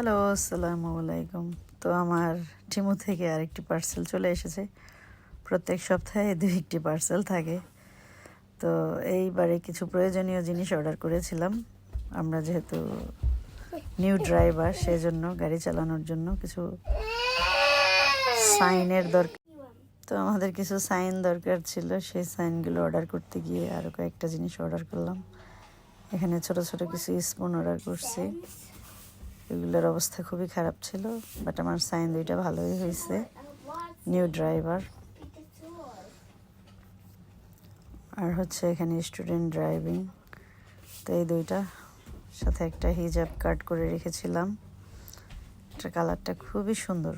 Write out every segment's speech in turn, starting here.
Hello, আসসালামু আলাইকুম। তো আমার টিমু থেকে আরেকটি পার্সেল চলে এসেছে। প্রত্যেক সপ্তাহে 2-1টি পার্সেল থাকে। তো এইবারে কিছু প্রয়োজনীয় জিনিস অর্ডার করেছিলাম। আমরা যেহেতু নিউ ড্রাইভার, সেজন্য গাড়ি চালানোর জন্য কিছু সাইনের দরকার। তো আমাদের কিছু সাইন দরকার ছিল, সেই সাইনগুলো অর্ডার করতে গিয়ে আরও কয়েকটা জিনিস অর্ডার করলাম। এখানে ছোট ছোট কিছু স্পুন অর্ডার করছি। এগুলোর অবস্থা খুবই খারাপ ছিল, বাট আমার সাইন দুইটা ভালোই হয়েছে। নিউ ড্রাইভার আর হচ্ছে এখানে স্টুডেন্ট ড্রাইভিং। তো এই দুইটা সাথে একটা হিজাব কাট করে রেখেছিলাম। এটা কালারটা খুবই সুন্দর,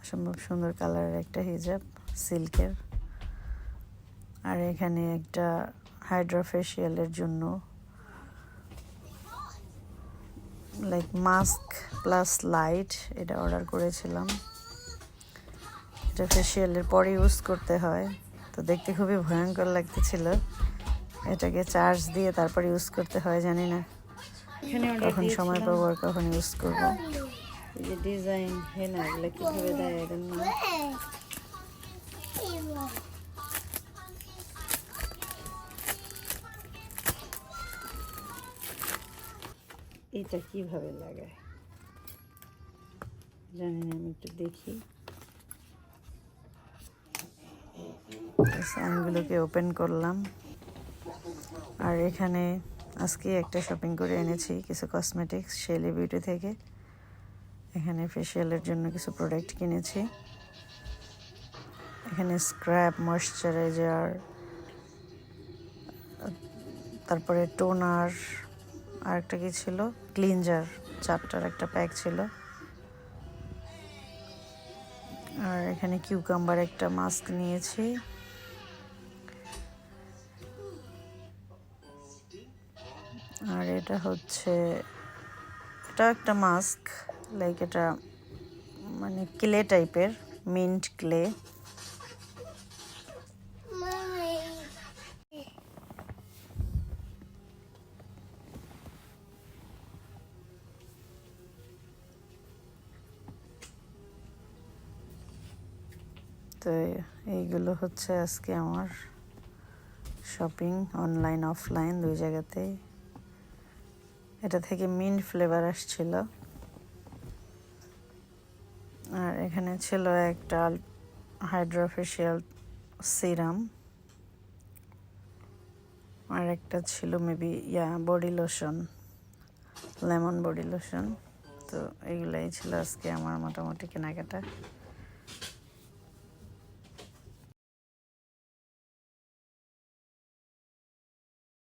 অসম্ভব সুন্দর কালারের একটা হিজাব, সিল্কের। আর এখানে একটা হাইড্রোফেশিয়ালের জন্য লাইক মাস্ক প্লাস লাইট, এটা অর্ডার করেছিলাম। এটা ফেশিয়ালের পরে ইউজ করতে হয়, তো দেখতে খুবই ভয়ঙ্কর লাগতেছিল। এটাকে চার্জ দিয়ে তারপর ইউজ করতে হয়, জানি না কখন সময় পাবো আর কখন ইউজ করবো। এই যে ডিজাইন হেনা এগুলো কীভাবে দেয় এটা না, এটা কিভাবে লাগায় জানি না, আমি একটু দেখি। সাইনগুলোকে ওপেন করলাম। আর এখানে আজকে একটা শপিং করে এনেছি কিছু কসমেটিক্স শেলি বিউটি থেকে। এখানে ফেশিয়ালের জন্য কিছু প্রোডাক্ট কিনেছি। এখানে স্ক্রাব, ময়শ্চারাইজার, তারপরে টোনার, আর একটা কি ছিল, ক্লিনজার, 4টার একটা প্যাক ছিল। আর এখানে কিউকাম্বার একটা মাস্ক নিয়েছি। আর এটা হচ্ছে, এটা একটা মাস্ক, লাইক এটা মানে ক্লে টাইপের, মিন্ট ক্লে। তো এইগুলো হচ্ছে আজকে আমার শপিং, অনলাইন অফলাইন দুই জায়গাতেই। এটা থেকে মিন্ট ফ্লেভার আসছিল। আর এখানে ছিল একটা হাইড্রোফেশিয়াল সিরাম, আর একটা ছিল maybe body lotion, lemon body lotion. তো এগুলাই ছিল আজকে আমার মোটামুটি কেনাকাটা।